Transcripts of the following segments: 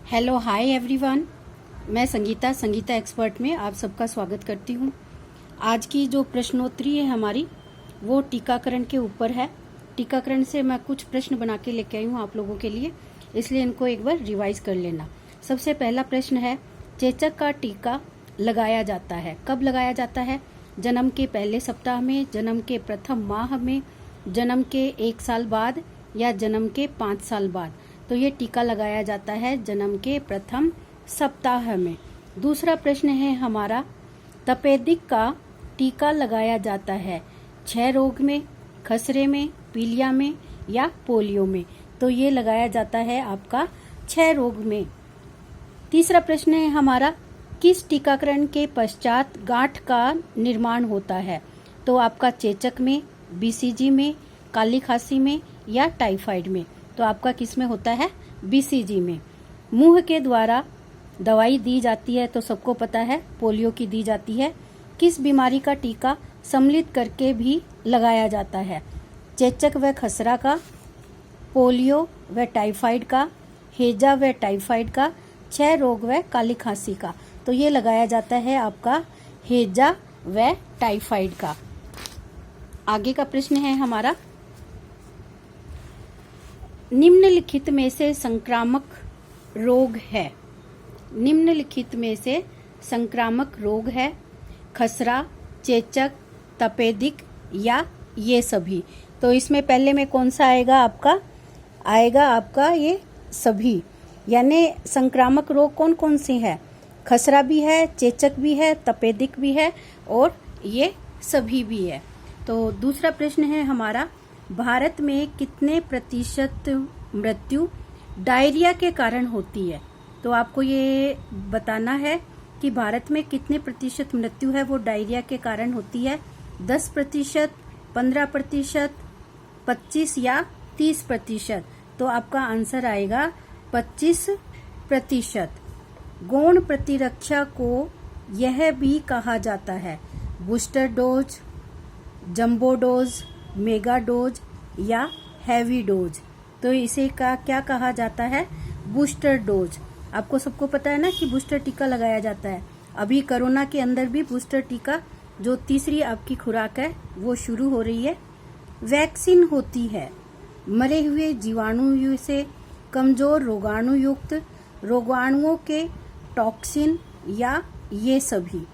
Hello hi everyone. मैं Sangeeta expert में आप सबका स्वागत करती हूँ। आज की जो प्रश्नोत्तरी है हमारी वो टीकाकरण के ऊपर है। टीकाकरण से मैं कुछ प्रश्न बना के लेके आई हूँ आप लोगों के लिए, इसलिए इनको एक बार रिवाइज कर लेना। सबसे पहला प्रश्न है, चेचक का टीका लगाया जाता है, कब लगाया जाता है? जन्म के पहले सप्ताह में, जन्म के प्रथम माह में, जन्म के 1 साल बाद या जन्म के 5 साल बाद। तो ये टीका लगाया जाता है जन्म के प्रथम सप्ताह में। दूसरा प्रश्न है हमारा, तपेदिक का टीका लगाया जाता है क्षय रोग में, खसरे में, पीलिया में या पोलियो में। तो ये लगाया जाता है आपका क्षय रोग में। तीसरा प्रश्न है हमारा, किस टीकाकरण के पश्चात गांठ का निर्माण होता है? तो आपका चेचक में, बीसीजी में, काली खांसी में या टाइफाइड में। तो आपका किस में होता है? बीसीजी में। मुंह के द्वारा दवाई दी जाती है तो सबको पता है पोलियो की दी जाती है। किस बीमारी का टीका सम्मिलित करके भी लगाया जाता है? चेचक व खसरा का, पोलियो व टाइफाइड का, हैजा व टाइफाइड का, क्षय रोग व काली खांसी का। तो ये लगाया जाता है आपका हैजा व टाइफाइड का। आगे का प्रश्न है हमारा, निम्नलिखित में से संक्रामक रोग है। निम्नलिखित में से संक्रामक रोग है खसरा, चेचक, तपेदिक या ये सभी। तो इसमें पहले में कौन सा आएगा आपका? आएगा आपका ये सभी। यानी संक्रामक रोग कौन कौन से हैं? खसरा भी है, चेचक भी है, तपेदिक भी है और ये सभी भी है। तो दूसरा प्रश्न है हमारा, भारत में कितने प्रतिशत मृत्यु डायरिया के कारण होती है? तो आपको ये बताना है कि भारत में कितने प्रतिशत मृत्यु है वो डायरिया के कारण होती है। 10%, 15%, 25 या 30%। तो आपका आंसर आएगा 25%। गौण प्रतिरक्षा को यह भी कहा जाता है booster dose, jumbo dose, mega dose या हैवी डोज। तो इसे का क्या कहा जाता है? Booster dose. आपको सबको पता है ना कि बूस्टर टीका लगाया जाता है। अभी कोरोना के अंदर भी बूस्टर टीका जो तीसरी आपकी खुराक है वो शुरू हो रही है। वैक्सीन होती है मरे हुए जीवाणु से, कमजोर रोगाणुयुक्त, रोगाणुओं के टॉक्सिन या ये सभी।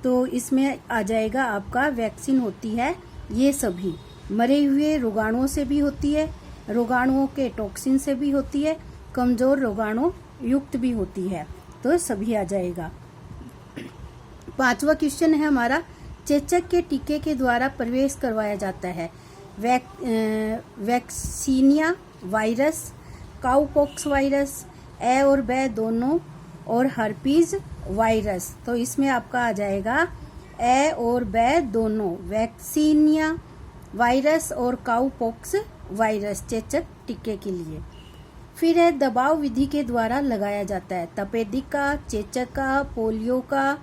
तो इसमें आ जाएगा आपका वैक्सीन होती है ये सभी। मरे हुए रोगाणुओं से भी होती है, रोगाणुओं के टॉक्सिन से भी होती है, कमजोर रोगाणु युक्त भी होती है। तो सभी आ जाएगा। 5वां क्वेश्चन है हमारा, चेचक के टीके के द्वारा प्रवेश करवाया जाता है वैक्सीनिया वायरस, काउपॉक्स वायरस, ए और ब दोनों और हर्पीज वायरस। तो इसमें आपका आ जाएगा ए और ब दोनों, वैक्सीनिया वायरस और काउपॉक्स वायरस चेचक टीके के लिए। फिर है दबाव विधि के द्वारा लगाया जाता है तपेदिक का, चेचक का, पोलियो का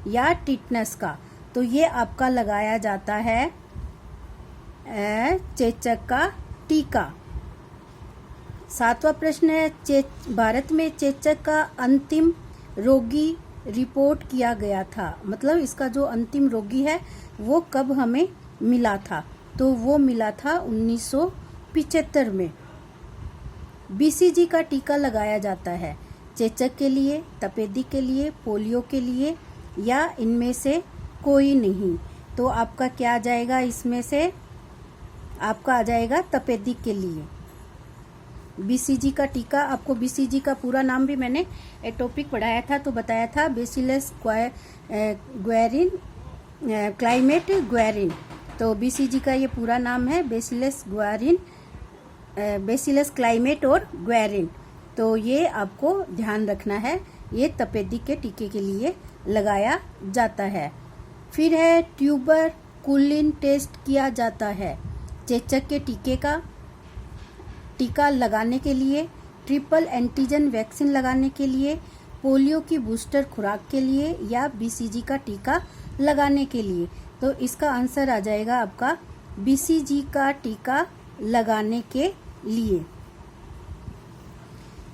या टिटनस का। तो ये आपका लगाया जाता है चेचक का टीका। 7वां प्रश्न है, भारत में चेचक का अंतिम रोगी रिपोर्ट किया गया था, मतलब इसका जो अंतिम रोगी है वो कब हमें मिला था? तो वो मिला था 1975 में। बीसीजी का टीका लगाया जाता है चेचक के लिए, तपेदिक के लिए, पोलियो के लिए या इनमें से कोई नहीं। तो आपका क्या आ जाएगा? इसमें से आपका आ जाएगा तपेदिक के लिए। बीसीजी का टीका, आपको बीसीजी का पूरा नाम भी मैंने एक टॉपिक पढ़ाया था तो बताया था, बेसिलस ग्वेरिन क्लाइमेट ग्वेरिन। तो बीसीजी का ये पूरा नाम है बेसिलस ग्वेरिन, बेसिलस क्लाइमेट और ग्वेरिन। तो ये आपको ध्यान रखना है, ये तपेदिक के टीके के लिए लगाया जाता है। फिर है ट्यूबरकुलिन टेस्ट किया जाता है चेचक के टीके का टीका लगाने के लिए, ट्रिपल एंटीजन वैक्सीन लगाने के लिए, पोलियो की बूस्टर खुराक के लिए या बीसीजी का टीका लगाने के लिए। तो इसका आंसर आ जाएगा आपका बीसीजी का टीका लगाने के लिए।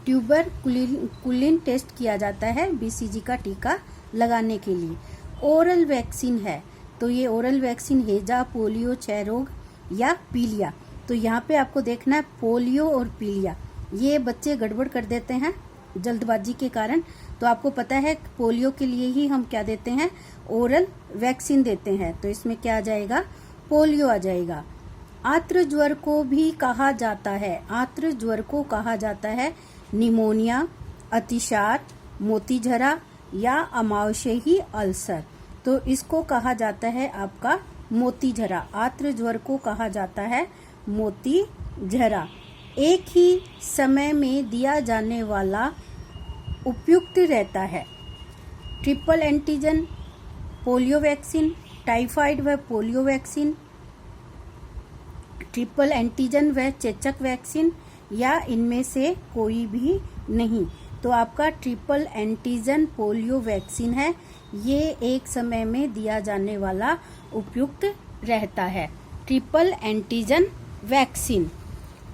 ट्यूबरकुलिन टेस्ट किया जाता है बीसीजी का टीका लगाने के लिए। ओरल वैक्सीन है तो ये ओरल वैक्सीन हेजा, पोलियो, क्षय रोग या पीलिया। तो यहाँ पे आपको देखना है पोलियो और पीलिया, ये बच्चे गड़बड़ कर देते हैं जल्दबाजी के कारण। तो आपको पता है पोलियो के लिए ही हम क्या देते हैं, ओरल वैक्सीन देते हैं। तो इसमें क्या आ जाएगा, पोलियो आ जाएगा। आर्द्र ज्वर को भी कहा जाता है, आर्द्र ज्वर को कहा जाता है निमोनिया, अतिसार, मोतीझरा या अमाशयी अल्सर। तो इसको कहा जाता है आपका मोतीझरा। आर्द्र ज्वर को कहा जाता है मोतीझरा। एक ही समय में दिया जाने वाला उपयुक्त रहता है triple antigen polio vaccine, typhoid व पोलियो वैक्सीन, ट्रिपल एंटीजन व चेचक वैक्सीन, या इनमें से कोई भी नहीं। तो आपका ट्रिपल एंटीजन पोलियो वैक्सीन है, ये एक समय में दिया जाने वाला उपयुक्त रहता है, ट्रिपल एंटीजन वैक्सीन।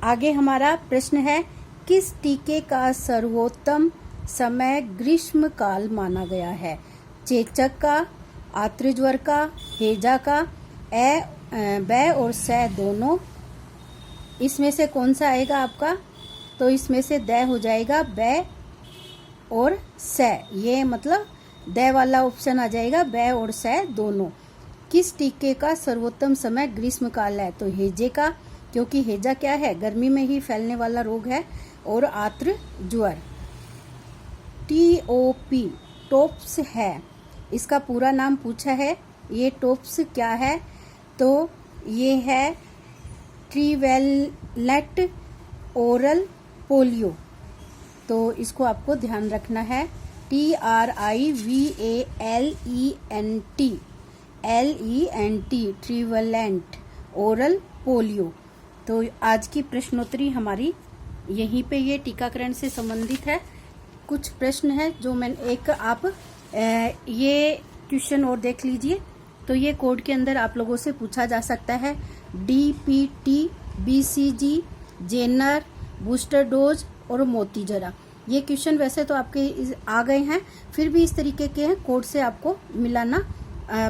आगे हमारा प्रश्न है, किस टीके का सर्वोत्तम समय ग्रीष्म काल माना गया है? चेचक का, आर्द्र ज्वर का, हेजा का, ब और स दोनों। इसमें से कौन सा आएगा आपका? तो इसमें से द हो जाएगा, ब और स, ये मतलब द वाला ऑप्शन आ जाएगा, ब और स दोनों। किस टीके का सर्वोत्तम समय ग्रीष्म काल है? तो हेजे का, क्योंकि हेजा क्या है, गर्मी में ही फैलने वाला रोग है, और आर्द्र ज्वर। TOP टोप्स है, इसका पूरा नाम पूछा है, ये टोप्स क्या है? तो ये है ट्रीवेलेट ओरल पोलियो। तो इसको आपको ध्यान रखना है, TRIVALENT ट्रीवेलेंट ओरल पोलियो। तो आज की प्रश्नोत्तरी हमारी यहीं पे ये टीकाकरण से संबंधित है। कुछ प्रश्न है जो मैंने एक आप ये क्वेश्चन और देख लीजिए। तो ये कोड के अंदर आप लोगों से पूछा जा सकता है DPT, BCG, जेनर, बूस्टर डोज और मोतीझरा। ये क्वेश्चन वैसे तो आपके आ गए हैं, फिर भी इस तरीके के हैं, कोड से आपको मिलाना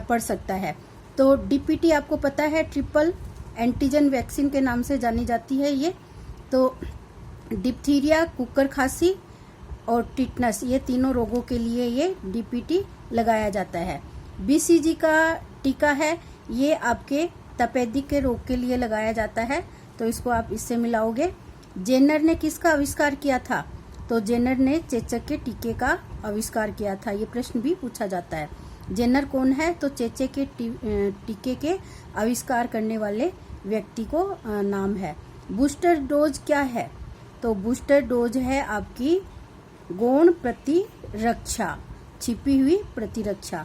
पड़ सकता है। तो DPT आपको पता है ट्रिपल एंटीजन वैक्सीन के नाम से जानी जाती है ये। तो डिप्थीरिया, कुकर खांसी और टिटनस, ये तीनों रोगों के लिए ये DPT लगाया जाता है। BCG का टीका है, ये आपके तपेदिक के रोग के लिए लगाया जाता है, तो इसको आप इससे मिलाओगे। जेनर ने किसका आविष्कार किया था? तो जेनर ने चेचक के टीके का आविष्कार किया था, ये प्रश्न भी पूछा जाता है। जेनर कौन है? तो चेचक के टीके के आविष्कार करने वाले व्यक्ति को नाम है। बूस्टर डोज क्या है? तो बूस्टर डोज है आपकी गौण प्रतिरक्षा, छिपी हुई प्रतिरक्षा।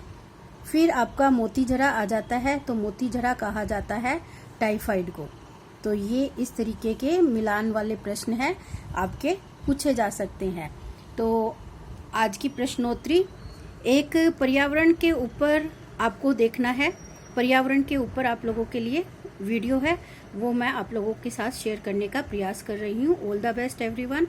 फिर आपका मोतीझरा आ जाता है, तो मोतीझरा कहा जाता है टाइफाइड को। तो ये इस तरीके के मिलान वाले प्रश्न हैं, आपके पूछे जा सकते हैं। तो आज की प्रश्नोत्तरी एक पर्यावरण के ऊपर आपको देखना है, पर्यावरण के ऊपर आप लोगों के लिए वीडियो है, वो मैं आप लोगों के साथ शेयर करने का प्रयास कर रही हूँ। All the best everyone.